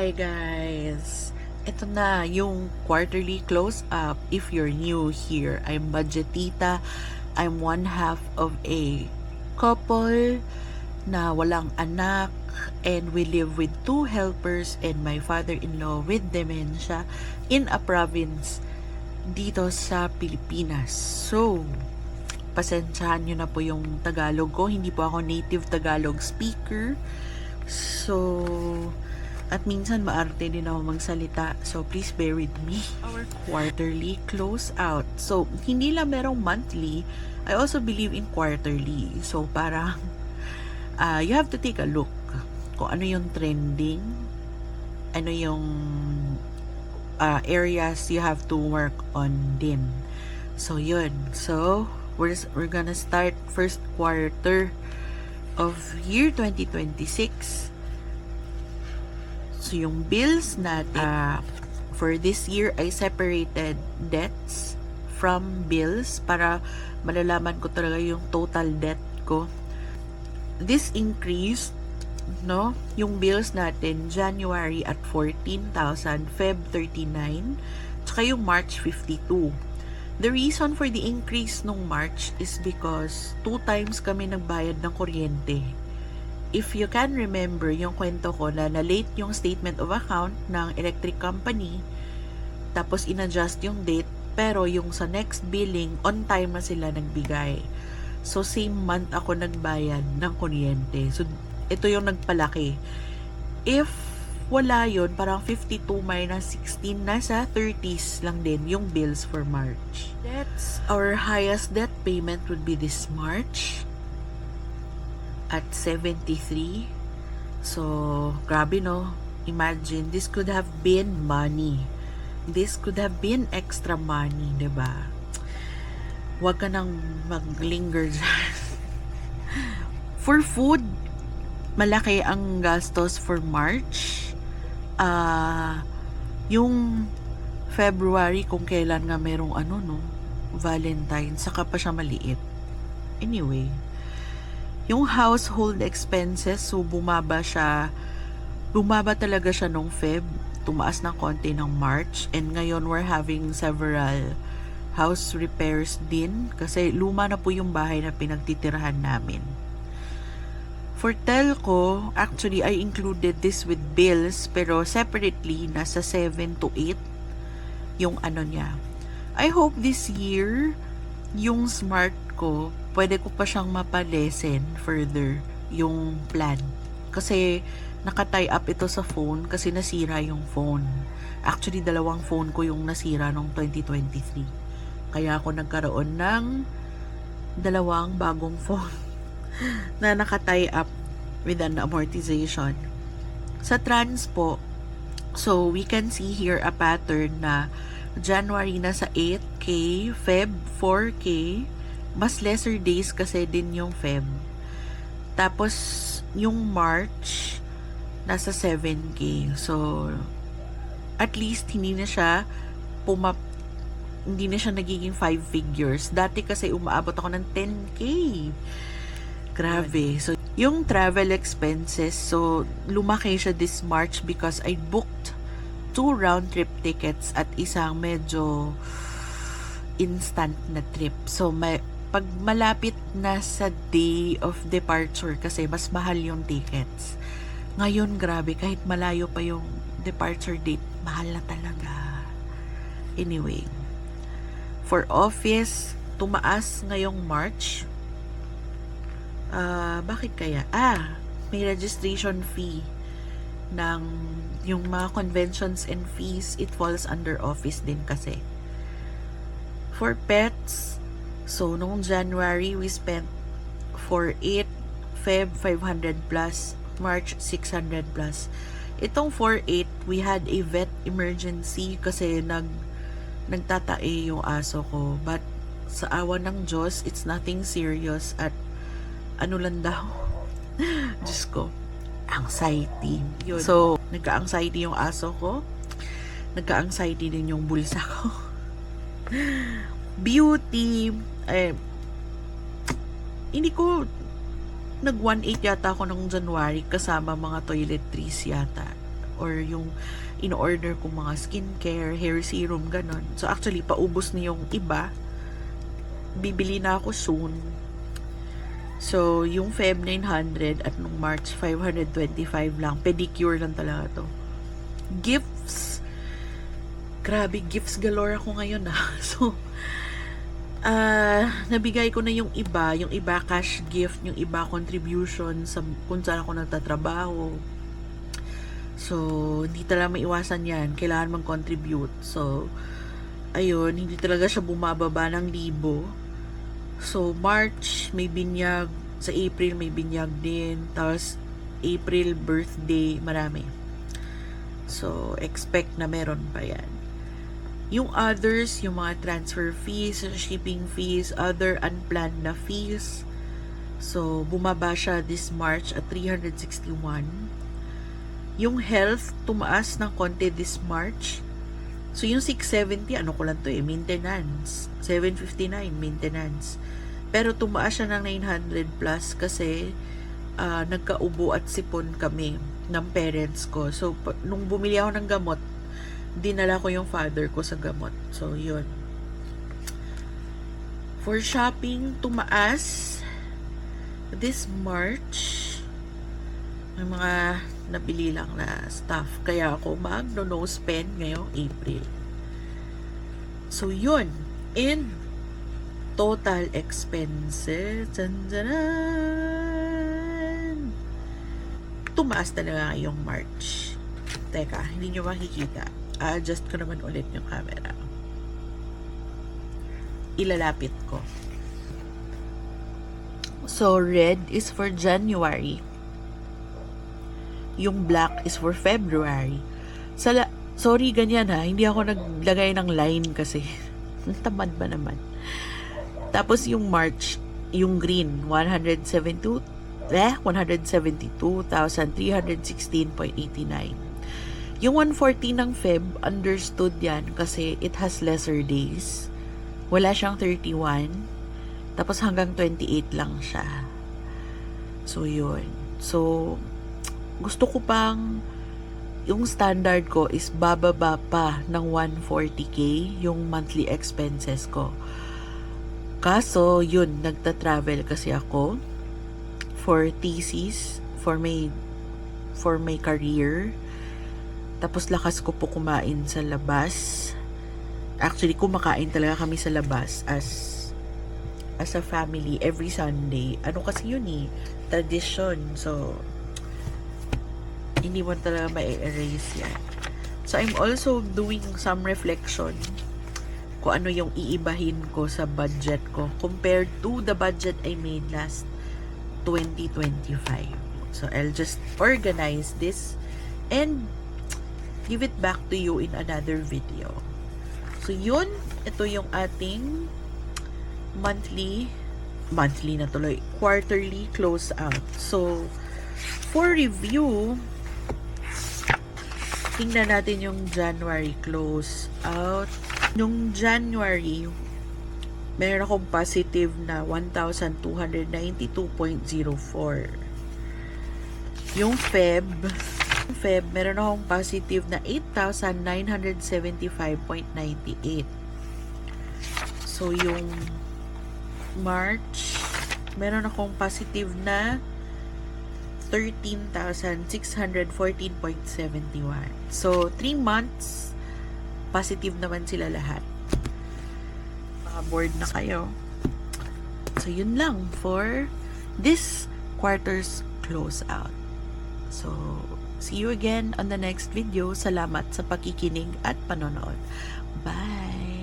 Hi guys! Ito na yung quarterly close up. If you're new here, I'm Budgetita. I'm one half of a couple na walang anak and we live with two helpers and my father-in-law with dementia in a province dito sa Pilipinas. So, pasensyahan nyo na po yung Tagalog ko. Hindi po ako native Tagalog speaker. So, at minsan maarte din ako magsalita. So, please bear with me. Our quarterly close out. So, hindi lang merong monthly. I also believe in quarterly. So, parang you have to take a look kung ano yung trending, ano yung areas you have to work on din. So, yun. So, we're gonna start first quarter of year 2026. So, yung bills natin for this year, I separated debts from bills para malalaman ko talaga yung total debt ko. This increased, no? Yung bills natin, January at 14,000, Feb 39, tsaka yung March 52. The reason for the increase nung March is because 2 times kami nagbayad ng kuryente. If you can remember yung kwento ko na late yung statement of account ng electric company, tapos in-adjust yung date, pero yung sa next billing, on time na sila nagbigay. So, same month ako nagbayad ng kuryente. So, ito yung nagpalaki. If wala yun, parang 52 minus 16, nasa 30s lang din yung bills for March. That's our highest debt payment would be this March at 73. So, grabe no? Imagine, this could have been money. This could have been extra money, diba? Huwag ka nang maglinger dyan. For food, malaki ang gastos for March. Yung February, kung kailan nga merong Valentine, saka pa siya maliit. Anyway, yung household expenses, so bumaba talaga siya nung Feb, tumaas ng konti ng March, and ngayon we're having several house repairs din, kasi luma na po yung bahay na pinagtitirahan namin. For telco, actually I included this with bills, pero separately, nasa 7 to 8 yung niya. I hope this year, yung smart ko, pwede ko pa siyang mapalesen further yung plan. Kasi naka-tie up ito sa phone kasi nasira yung phone. Actually, 2 phone ko yung nasira noong 2023. Kaya ako nagkaroon ng 2 bagong phone na naka-tie up with an amortization. Sa transpo, so we can see here a pattern na January nasa 8K, Feb 4K, mas lesser days kasi din yung Feb. Tapos, yung March, nasa 7K. So, at least, hindi na siya nagiging 5 figures. Dati kasi umaabot ako ng 10K. Grabe. So, yung travel expenses, so, lumaki siya this March because I booked 2 round-trip tickets at isang medyo instant na trip. So, pag malapit na sa day of departure kasi mas mahal yung tickets. Ngayon, grabe, kahit malayo pa yung departure date, mahal na talaga. Anyway, for office, tumaas ngayong March. Bakit kaya? May registration fee ng yung mga conventions and fees, it falls under office din kasi. For pets, so, noong January, we spent for 8, Feb, 500 plus, March, 600 plus. Itong 4-8, we had a vet emergency kasi nagtatae yung aso ko. But, sa awa ng Diyos, it's nothing serious at lang daw. Diyos ko, anxiety. Yun. So, nagka-anxiety yung aso ko. Nagka-anxiety din yung bulsa ko. Beauty, hindi ko nag 1.8 yata ako ng January kasama mga toiletries yata. or yung in-order kong mga skincare, hair serum, ganon. So actually, paubos na yung iba. Bibili na ako soon. So, yung Feb 900 at nung March 525 lang. Pedicure lang talaga to. Gifts. Grabe, gifts galore ako ngayon So, nabigay ko na yung iba cash gift, yung iba contribution sa kung saan ako nagtatrabaho. So, hindi talaga maiwasan yan. Kailangan mag-contribute. So, ayun, hindi talaga siya bumababa ng 1,000. So, March, may binyag. Sa April, may binyag din. Tapos, April, birthday, marami. So, expect na meron pa yan. Yung others, yung mga transfer fees, shipping fees, other unplanned na fees. So, bumaba siya this March at 361. Yung health, tumaas ng konti this March. So, yung 670, ano ko lang to maintenance. 759, maintenance. Pero tumaas siya ng 900 plus kasi nagkaubo at sipon kami ng parents ko. So, nung bumili ako ng gamot, dinala ko yung father ko sa gamot. So, yun. For shopping, tumaas this March. May mga nabili lang na stuff. Kaya ako no spend ngayong April. So, yun. And total expenses. Tumaas talaga ngayong March. Teka, hindi nyo makikita. Adjust ko naman ulit yung camera. Ilalapit ko. So, red is for January. Yung black is for February. Sorry, ganyan Hindi ako naglagay ng line kasi. Tamad ba naman? Tapos yung March, yung green, 172,316.89. Yung 140 ng Feb, understood yan kasi it has lesser days. Wala siyang 31. Tapos hanggang 28 lang siya. So, yun. So, gusto ko pang yung standard ko is bababa pa ng 140k yung monthly expenses ko. Kaso, yun, nagta-travel kasi ako for thesis, for my career. Tapos lakas ko po kumain sa labas. Actually, kumakain talaga kami sa labas as a family every Sunday. Ano kasi yun tradition. So, hindi mo talaga ma-erase yan. So, I'm also doing some reflection kung ano yung iibahin ko sa budget ko compared to the budget I made last 2025. So, I'll just organize this and give it back to you in another video. So, yun. Ito yung ating monthly na tuloy, quarterly close out. So, for review, tingnan natin yung January close out. Yung January, meron akong positive na 1,292.04. Yung Feb, meron akong positive na 8,975.98. So, yung March, meron akong positive na 13,614.71. So, 3 months, positive naman sila lahat. Mga bored na kayo. So, yun lang for this quarter's close out. So, see you again on the next video. Salamat sa pakikinig at panonood. Bye!